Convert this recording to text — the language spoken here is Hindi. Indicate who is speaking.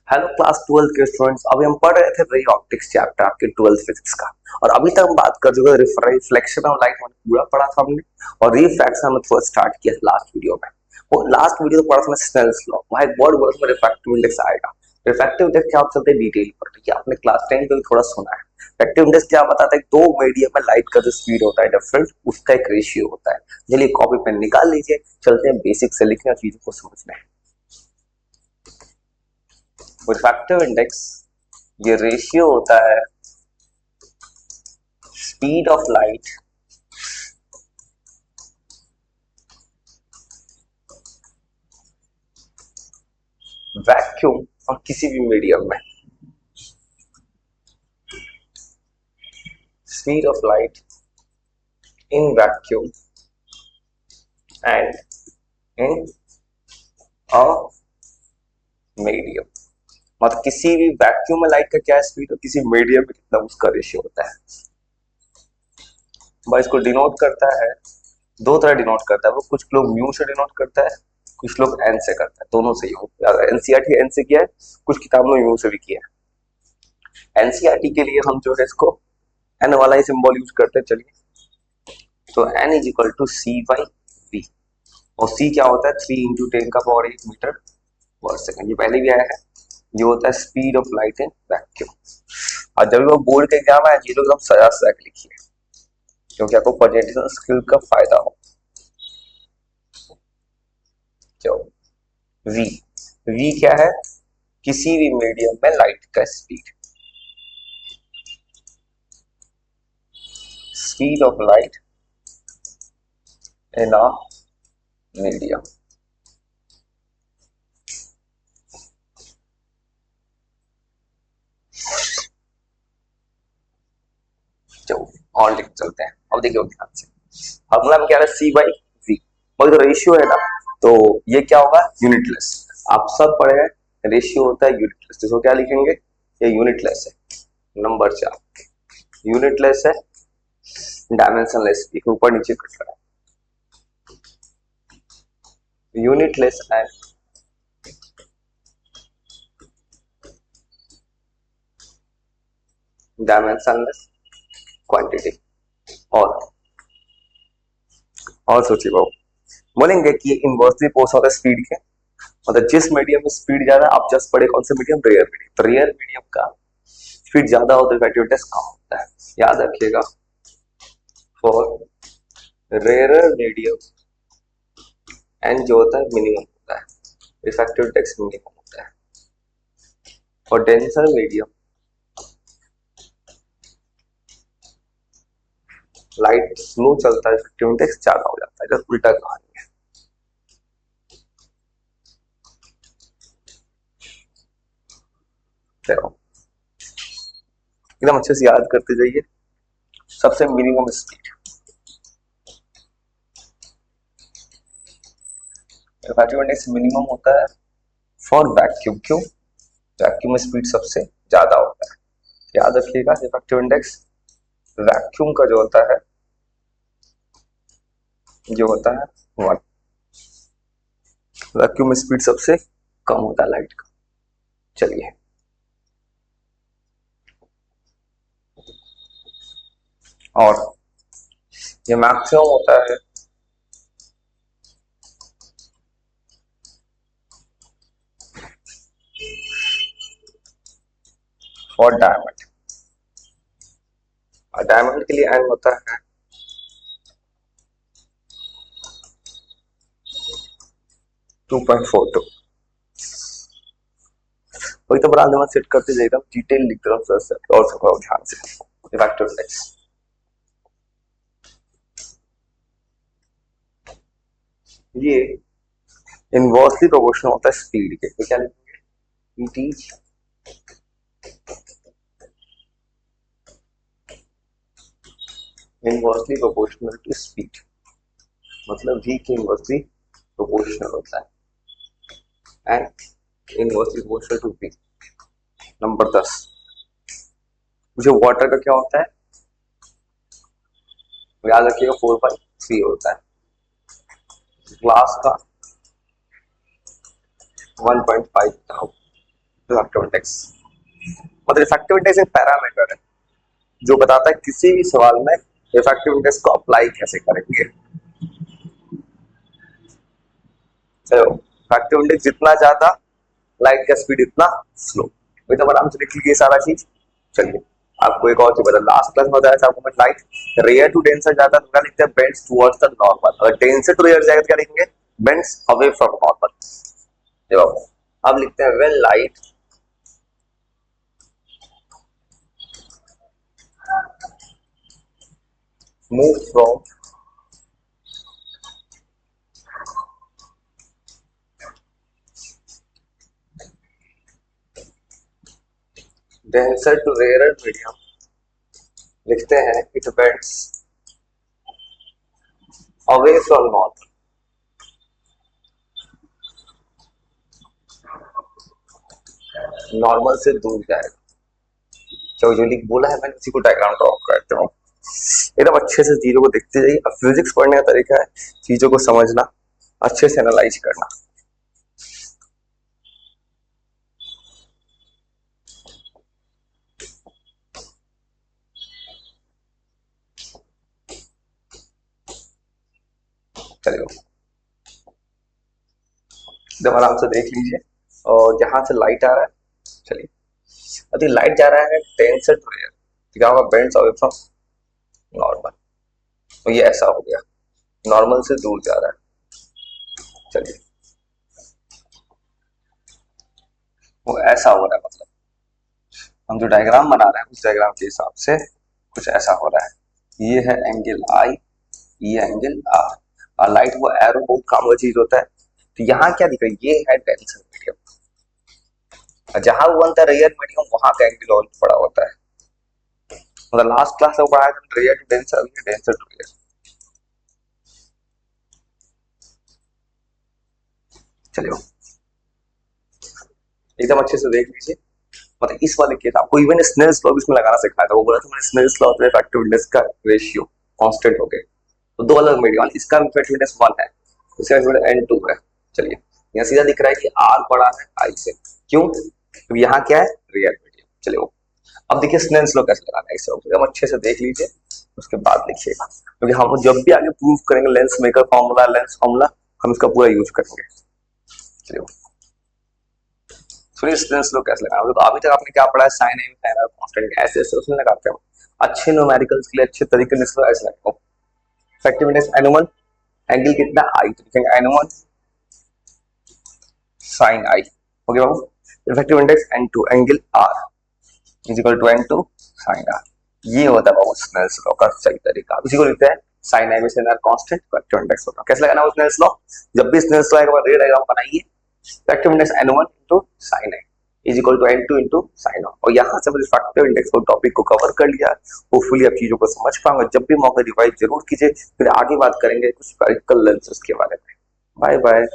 Speaker 1: हेलो क्लास 12th के स्टूडेंट्स। अभी हम पढ़ रहे थे रे ऑप्टिक्स चैप्टर आपके 12th फिजिक्स का। और अभी तक हम बात कर चुके हैं रिफ्लेक्शन ऑफ लाइट, पूरा पढ़ा था हमने। और रिफ्रैक्शन हमने थोड़ा स्टार्ट किया लास्ट वीडियो में। वो लास्ट वीडियो तो पढ़ा था स्नेल्स लॉ, वहां एक वर्ड बोला था रिफ्रैक्टिव इंडेक्स आएगा। रिफ्रैक्टिव इंडेक्स क्या, आप चलते हैं डिटेल पर, ठीक है? आपने क्लास 10 में थोड़ा सुना है। रिफ्रैक्टिव इंडेक्स क्या बताता है? दो मीडियम में लाइट का जो स्पीड होता है डिफरेंट, उसका एक रेशियो होता है। चलिए कॉपी पेन निकाल लीजिए, चलते हैं बेसिक से लिखने और चीजों को समझने। रिफ्रैक्टिव इंडेक्स ये रेशियो होता है स्पीड ऑफ लाइट वैक्यूम और किसी भी मीडियम में। Speed of light in vacuum and in a medium. मतलब किसी भी वैक्यूम में लाइट का क्या स्पीड और किसी मीडियम में कितना उसका रेशियो होता है। भाई इसको डिनोट करता है, दो तरह डिनोट करता है वो। कुछ लोग म्यू से डिनोट करता है, कुछ लोग एन से करता है। दोनों से ही एनसीईआरटी एन से किया है, कुछ किताबों में म्यू से भी किया है। एनसीईआरटी के लिए हम जो है इसको एन वाला ही सिंबल यूज करते हैं। चलिए, तो N is equal to C by V. और सी क्या होता है? 3 × 10⁻⁸ मीटर पर सेकंड। ये पहले भी आया है। ये होता है speed of light in vacuum. और जब वो बोर्ड के एग्जाम आए, ये लोग एकदम सजा सजा के लिखिए, क्योंकि आपको प्रेजेंटेशन स्किल का फायदा हो। जो वी, वी क्या है? किसी भी मीडियम में लाइट का speed, speed of light in a medium. चलो और लिख चलते हैं। अब देखिए ध्यान से, फॉर्मूला में क्या है? सी बाई वी। और जो रेशियो है ना, तो ये क्या होगा? यूनिटलेस। आप सब पढ़े हैं, रेशियो होता है यूनिटलेस। तो क्या लिखेंगे? ये यूनिटलेस है। नंबर 4 यूनिटलेस है, डायमेंशनलेस, ऊपर नीचे कट रहा है। Unitless and dimensionless quantity. और सोचिए बाबू, बोलेंगे कि इनवर्सली प्रोपोर्शनल होता है स्पीड के। मतलब जिस मीडियम में स्पीड ज्यादा, आप जस्ट पढ़े कौन सा मीडियम? Rare medium. तो रेयर मीडियम का स्पीड ज्यादा होता है, इफेक्टिव इंडेक्स कम होता है। याद रखिएगा, फॉर रेयर मीडियम एंड जो होता है मिनिमम होता है, इफेक्टिव इंडेक्स मिनिमम होता है। और डेंसर मीडियम लाइट स्लो चलता है, इफेक्टिव इंडेक्स ज्यादा हो जाता है। जब उल्टा कहानी है। देखो एकदम अच्छे से याद करते जाइए। सबसे minimum speed, effective index minimum होता है फॉर वैक्यूम। क्यों? वैक्यूम में स्पीड सबसे ज्यादा होता है। याद रखिएगा, इफेक्टिव इंडेक्स वैक्यूम का जो होता है, जो होता है 1। वैक्यूम में स्पीड सबसे कम होता है लाइट का। चलिए, और ये मैक्सिमम होता है फॉर डायमंड। और डायमंड के लिए एन होता है 2.42। वही तो बड़ा दिमाग सेट करते जाएगा, डिटेल लिख रहा हूँ सर और सब ध्यान से। इफेक्टिव इंडेक्स ये इनवर्सली प्रोपोर्शनल होता है स्पीड के। तो क्या लिखेंगे? It is inversely proportional to speed. मतलब v के इनवर्सली प्रोपोर्शनल होता है and inversely proportional to v। Number 10, जो वाटर का क्या होता है? याद रखिएगा 4/3 होता है। ग्लास का 1.5 था। रिफ्रैक्टिव इंडेक्स मतलब रिफ्रैक्टिव इंडेक्स एक पैरामीटर है जो बताता है किसी भी सवाल में रिफ्रैक्टिव इंडेक्स को अप्लाई कैसे करेंगे। चलो रिफ्रैक्टिव इंडेक्स जितना ज्यादा लाइट का स्पीड इतना स्लो, वही तो आराम से लिख लीजिए सारा चीज। चलिए आपको एक और चीज बता, लास्ट क्लास में बताया था आपको मैं, लाइट रेयर टू डेंसर जाता है तो क्या लिखते हैं, बेंड्स टुवर्ड्स द नॉर्मल। अगर डेंसर टू रेयर जाएगा तो क्या लिखेंगे, बेंड्स अवे फ्रॉम नॉर्मल। जवाब अब लिखते हैं when light move from denser to rare medium, लिखते हैं it bends away from normal. Normal से दूर जाएगा। जो जो लिख बोला है मैंने उसी को डायग्राम ड्रॉ करते हूँ, एकदम अच्छे से चीजों को देखते जाइए। अब फिजिक्स पढ़ने का तरीका है चीजों को समझना, अच्छे से एनालाइज करना। चलिए एकदम आराम से देख लीजिए, और जहां से लाइट आ रहा है, चलिए अभी लाइट जा रहा है डेंसर टू रेयर, क्या होगा, बेंड्स अवे फ्रॉम नॉर्मल। तो ये ऐसा हो गया, नॉर्मल से दूर जा रहा है। चलिए वो ऐसा हो रहा है, मतलब हम जो डायग्राम बना रहे हैं उस डायग्राम के हिसाब से कुछ ऐसा हो रहा है। ये है एंगल आई, ये एंगल आर, और लाइट वो एरो बहुत काम का चीज होता है। तो यहाँ क्या दिख रहा है, ये है डेंसर मीडियम, जहां वो बनता है रेयर मीडियम वहां का एंगल और बड़ा होता है। मतलब लास्ट क्लास में पढ़ाया था rare to denser, denser to rare. चलिए एकदम अच्छे से देख लीजिए, मतलब इस वाले केस आपको इवन स्नेल्स लॉ इसमें लगाना सिखाया था। वो बोला था मैंने स्नेल्स लॉ में इफेक्टिव इंडेक्स का रेशियो कांस्टेंट हो गए, तो दो अलग मीडियम, इसका इफेक्टिव इंडेक्स 1 है, इसका इफेक्टिव n2 है। चलिए यहाँ सीधा दिख रहा है कि r बड़ा है i से, क्यों, क्योंकि यहाँ क्या है, रियल मीडियम। चलिए अब देखिए स्नेल्स लॉ कैसे लगाना है, इसे एकदम अच्छे से देख लीजिए, उसके बाद लिखिएगा, क्योंकि हम जब भी आगे प्रूव करेंगे lens maker formula, lens formula, हम इसका पूरा यूज करेंगे। चलिए सुनिए स्नेल्स लॉ कैसे लगाना है। तो अभी तक आपने क्या पढ़ा है, sine M sine R constant ऐसे ऐसे उसमें लगाते हैं। अच्छे न्यूमेरिकल्स के लिए अच्छे तरीके से ऐसे लगाओ। इफेक्टिव इंडेक्स n1, एंगल कितना आई, तो लिखेंगे n1 साइन आई, ओके बाबू। Effective index n2, angle r is equal to n2 sine r। ये होता है बाबू स्नेल्स लॉ का सही तरीका। इसी को लिखते हैं साइन आई में sine R constant, effective index होता है। कैसे लगाना है स्नेल्स लॉ, जब भी स्नेल्स लॉ एक बार रे डायग्राम बनाइए, effective index n1 into sin i is equal to n2 into sin r। और यहाँ से रिफ्रैक्टिव इंडेक्स को टॉपिक को कवर कर लिया। होपफुली आप चीजों को समझ पाएंगे। जब भी मौका रिवाइज जरूर कीजिए, फिर आगे बात करेंगे कुछ प्रैक्टिकल लेंसेज के बारे में। Bye bye.